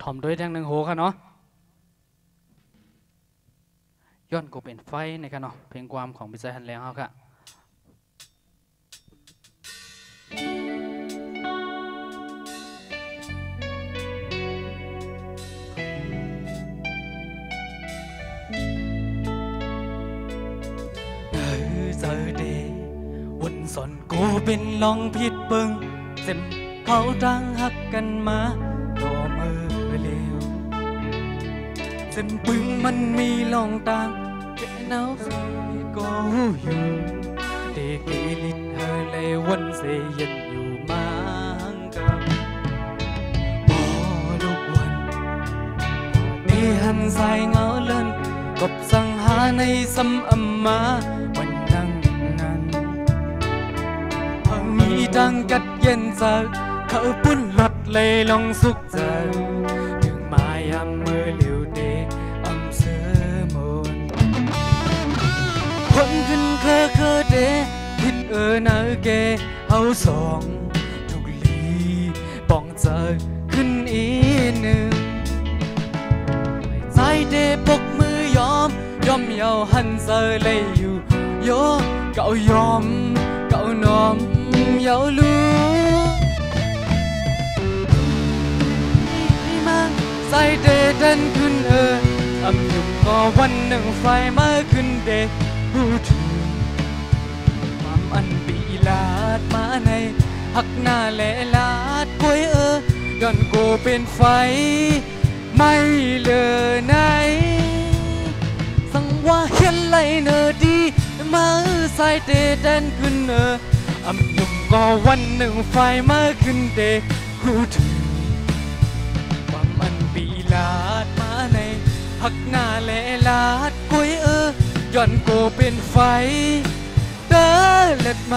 ถ่อมด้วยแทงหนึ่งโหค่ะเนาะย้อนกูเป็นไฟนะครับเนาะเพลงความของพิจัยฮันแรงเขาค่ะเจอเดวนสอนกูเป็นลองผิดเบิ่งเต็มเขาตั้งหักกันมาต่อมือเร็วเต็มปึงมันมีลองต่างแค่หนาวสิก็อยู่เด็กลิดเธอเลยวันเสียนอยู่มาหังกับพอลูกวันนี่หันสายเงาเลินกบสังหาในซ้ำอำมาวันนั้นมีดังกัดเย็นเจอเขาปุ้นหลดเลยลงสุกเจอถึงมายามมือเหลียวเดอำเสือมนคนขึ้นเคอเดผิดเนอเกเอาสองทุกลีป้องเจอขึ้นอีหนึ่งใจเดปกมือยอมเยาหันเจอเลยอยู่โยเก่ายอมเก่าน้อมเยาลูมันใจเดดันขึ้นอำยุงก็วันหนึ่งไฟมาขึ้นเดพูดถึงความอันปีลาดมาในหักหน้าแหละลาดกวยย้อนกูเป็นไฟไม่เลอไหนสังว่าเห็นไหลเนอดีมาใส่เดดันขึ้นอำยุงก็วันหนึ่งไฟมาขึ้นเดพูดถึงความอันปีลาดมาในหักหน้าแหละลาดกวยย้อนกูเป็นไฟเด้อเล็ดไหม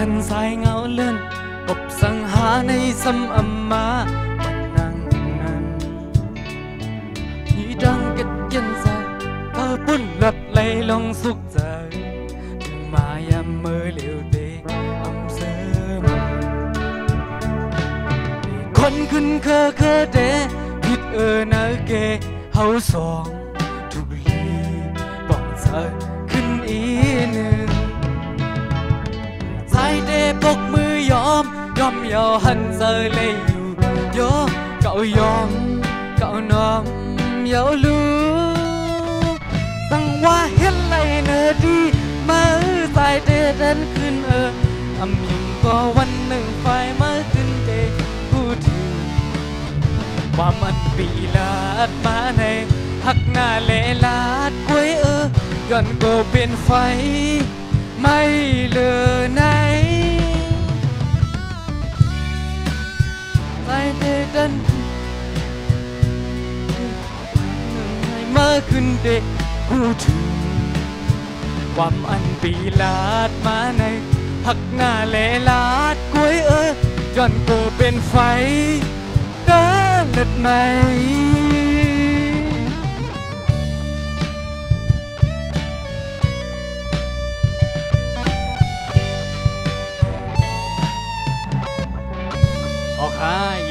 หันสายเงาเลื่อนกบสังหาในซ้ำอำมาวันนั่งนั้นนี่ดังกัดเย็นใจเธอปุ้นหลัดไหลลงสุกใจถึงมายามมือเหลียวเดอำเสือมาคนขึ้นเคอเดผิดเนอเกเฮาสองทุกลีป้องเธอขึ้นอีหนึ่งใจเดปกมือยอมเยาหันเจอเลยอยู่โยเก่ายอมเก่าน้อมเยาลูสังว่าเห็นไหลเนอดีมาใจเดดันขึ้นอำยุงก็วันหนึ่งไฟมาขึ้นเดพูดถึงความอันปีลาดมาในหักหน้าเลลาดกวยย้อนก็เป็นไฟไม่เลอไหนใจเดดันให้มาขึ้นเดพูดถึงความอันปีลาดมาในหักหน้าแหละลาดกวยย้อนกูเป็นไฟเดินเล็ดไหม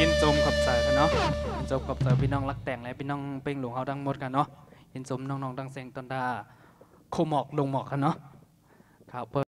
ยินจมกับใจกันเนาะยินจมกับใจพี่น้องรักแต่งและพี่น้องเป่งหลวงเขาดังหมดกันเนาะยินจมน้องๆดังเสียงตอนดาโคหมอกลงหมอกกันเนาะครับ